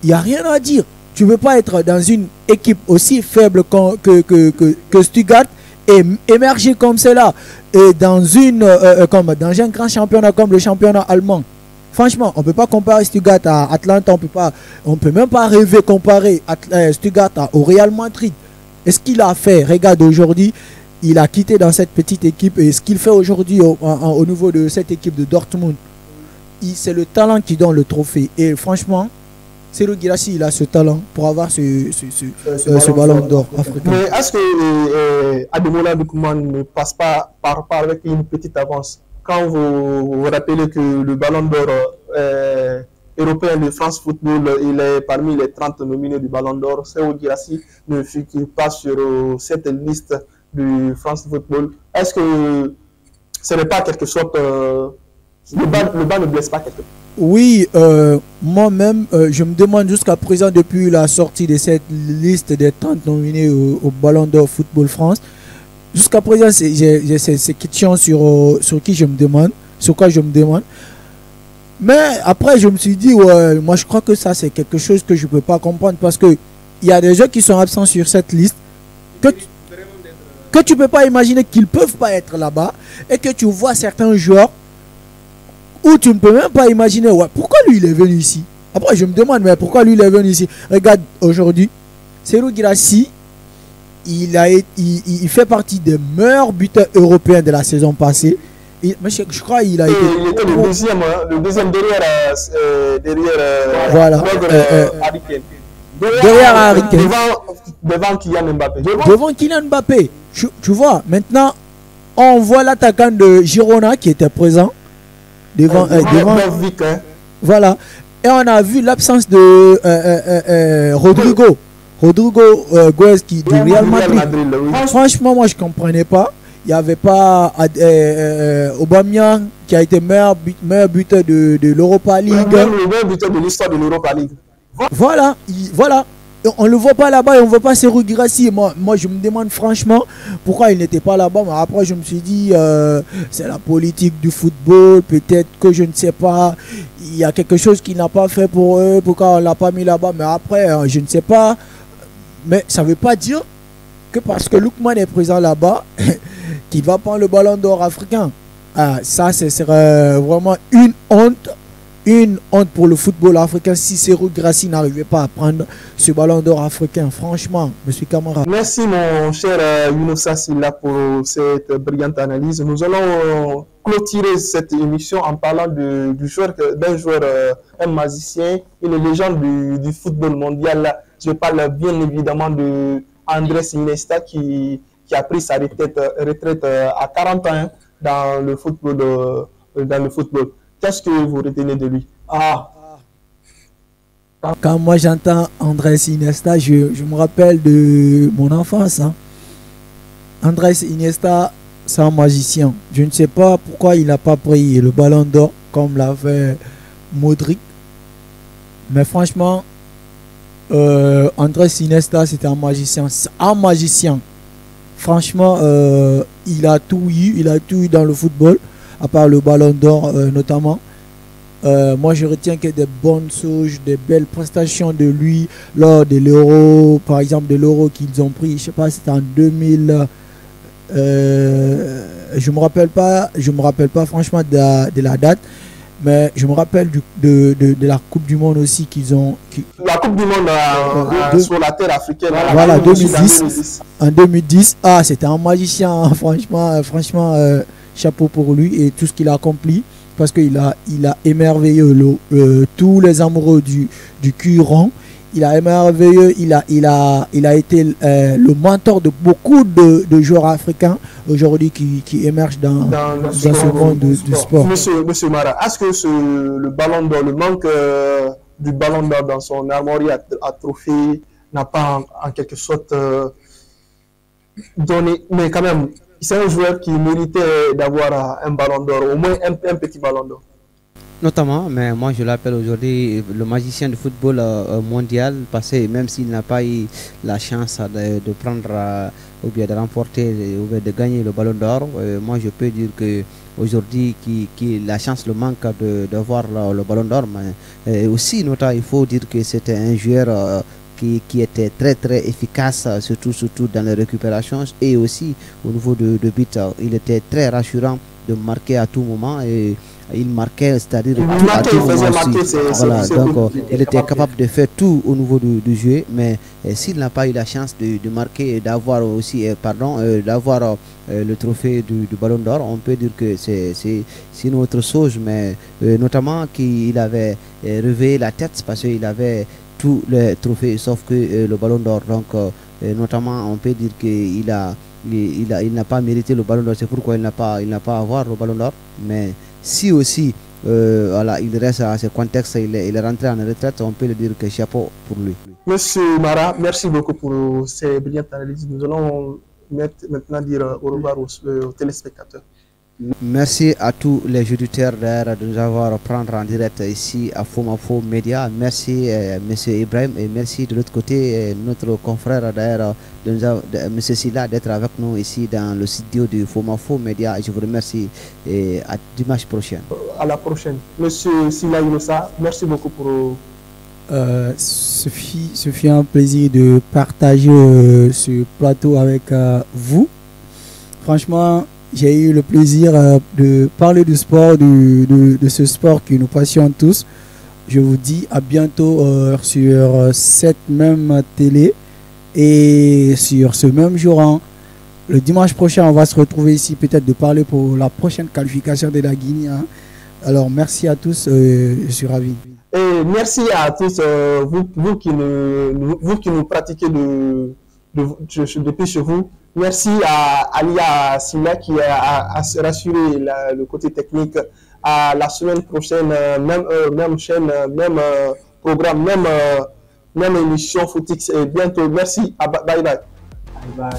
il n'y a rien à dire. Tu ne peux pas être dans une équipe aussi faible que Stuttgart et émerger comme cela. Et dans dans un grand championnat comme le championnat allemand. Franchement, on ne peut pas comparer Stuttgart à Atlanta. On ne peut même pas rêver comparer Stuttgart au Real Madrid. Et ce qu'il a fait, regarde aujourd'hui, il a quitté dans cette petite équipe. Et ce qu'il fait aujourd'hui au niveau de cette équipe de Dortmund, c'est le talent qui donne le trophée. Et franchement, Serhou Guirassy, il a ce talent pour avoir ce ballon d'or africain. Mais est-ce que Ademola Lookman ne passe pas par avec une petite avance? Quand vous vous rappelez que le ballon d'or européen de France Football, il est parmi les 30 nominés du ballon d'or, Serhou Guirassy ne figure pas sur cette liste du France Football. Est-ce que ce n'est pas quelque chose... le bas ne blesse pas quelque chose? Oui, moi-même, je me demande jusqu'à présent, depuis la sortie de cette liste des 30 nominés au Ballon d'Or Football France, jusqu'à présent, j'ai ces questions sur qui je me demande, sur quoi je me demande. Mais après, je me suis dit, ouais, moi je crois que ça, c'est quelque chose que je ne peux pas comprendre parce qu'il y a des gens qui sont absents sur cette liste que tu ne peux pas imaginer qu'ils ne peuvent pas être là-bas et que tu vois certains joueurs où tu ne peux même pas imaginer, ouais, pourquoi lui il est venu ici. Après je me demande, mais pourquoi lui il est venu ici. Regarde, aujourd'hui, Serhou Guirassy, il fait partie des meilleurs buteurs européens de la saison passée. Mais je crois qu'il a été... Il était le deuxième derrière voilà. Harry Kane. Derrière Harry Kane. Devant Kylian Mbappé. Devant Kylian Mbappé. Tu vois, maintenant, on voit l'attaquant de Girona qui était présent. Devant voilà, et on a vu l'absence de Rodrigo Goes qui du Real Madrid. Franchement, moi je comprenais pas. Il n'y avait pas Aubameyang qui a été meilleur buteur de l'Europa League. Le meilleur buteur de l'histoire de l'Europa League. Voilà. On ne le voit pas là-bas et on ne voit pas Serhou Guirassy. Moi, je me demande franchement pourquoi il n'était pas là-bas. Mais après, je me suis dit, c'est la politique du football. Peut-être que je ne sais pas. Il y a quelque chose qu'il n'a pas fait pour eux. Pourquoi on ne l'a pas mis là-bas. Mais après, je ne sais pas. Mais ça ne veut pas dire que parce que Lookman est présent là-bas, qu'il va prendre le ballon d'or africain. Ça, ce serait vraiment une honte. Une honte pour le football africain si Serhou Guirassy n'arrivait pas à prendre ce ballon d'or africain. Franchement, monsieur Camara. Merci mon cher Younoussa Silla pour cette brillante analyse. Nous allons clôturer cette émission en parlant d'un joueur, un magicien, une légende du football mondial. Je parle bien évidemment de Andrés Iniesta qui a pris sa retraite à 40 ans dans le football. Qu'est-ce que vous retenez de lui? Quand moi j'entends Andrés Iniesta, je me rappelle de mon enfance. Andrés Iniesta, c'est un magicien. Je ne sais pas pourquoi il n'a pas pris le ballon d'or comme l'a fait Modric. Mais franchement, Andrés Iniesta, c'était un magicien. Un magicien. Franchement, il a tout eu dans le football. À part le ballon d'or notamment. Moi je retiens que des bonnes choses, des belles prestations de lui lors de l'Euro, par exemple de l'Euro qu'ils ont pris, je sais pas, c'était en 2000, je me rappelle pas franchement de la date, mais je me rappelle de la Coupe du Monde aussi qu'ils ont. La Coupe du Monde sur la terre africaine. Voilà, 2010. En 2010, c'était un magicien, franchement. Chapeau pour lui et tout ce qu'il a accompli parce qu'il a émerveillé tous les amoureux du cuir-rond. Il a émerveillé, il a été le mentor de beaucoup de joueurs africains aujourd'hui qui émergent dans ce monde du sport. Monsieur Mara, est-ce que le ballon d'or, le manque du ballon d'or dans son armoire à trophées n'a pas en quelque sorte donné, mais quand même, c'est un joueur qui méritait d'avoir un ballon d'or, au moins un petit ballon d'or. Notamment, mais moi je l'appelle aujourd'hui le magicien du football mondial, parce que même s'il n'a pas eu la chance de prendre ou bien de remporter ou bien de gagner le ballon d'or, moi je peux dire que aujourd'hui qui la chance le manque de voir le ballon d'or, mais aussi notamment il faut dire que c'était un joueur qui était très très efficace, surtout dans les récupérations et aussi au niveau de but. Il était très rassurant de marquer à tout moment et il marquait, c'est-à-dire à tout moment aussi. Voilà, donc il était capable de faire tout au niveau du jeu, mais s'il n'a pas eu la chance de marquer et d'avoir aussi, d'avoir le trophée du Ballon d'Or, on peut dire que c'est une autre chose, mais notamment qu'il avait relevé la tête parce qu'il avait tous les trophées sauf que le Ballon d'Or. Donc notamment on peut dire qu'il il n'a pas mérité le Ballon d'Or, c'est pourquoi il n'a pas à avoir le Ballon d'Or. Mais si aussi voilà, il reste à ce contexte, il est rentré en retraite, on peut le dire que chapeau pour lui. Monsieur Mara, merci beaucoup pour ces brillantes analyses. Nous allons maintenant dire au revoir aux téléspectateurs. Merci à tous les auditeurs de nous avoir prendre en direct ici à Fomafo Média. Merci Monsieur Ibrahim et merci de l'autre côté notre confrère d'ailleurs Monsieur Silla d'être avec nous ici dans le studio du Fomafo Média. Je vous remercie et à dimanche prochain. À la prochaine. Monsieur Silla Inosa, merci beaucoup pour... ce fut un plaisir de partager ce plateau avec vous. Franchement, j'ai eu le plaisir de parler du sport, de ce sport qui nous passionne tous. Je vous dis à bientôt sur cette même télé et sur ce même jour. Hein. Le dimanche prochain, on va se retrouver ici peut-être de parler pour la prochaine qualification de la Guinée. Hein. Alors, merci à tous. Je suis ravi. Et merci à tous, vous qui nous pratiquez depuis chez vous. Merci à Alia Sina qui a rassuré le côté technique. À la semaine prochaine, même heure, même chaîne, même programme, même émission Footix. Et bientôt. Merci. Bye bye. Bye bye.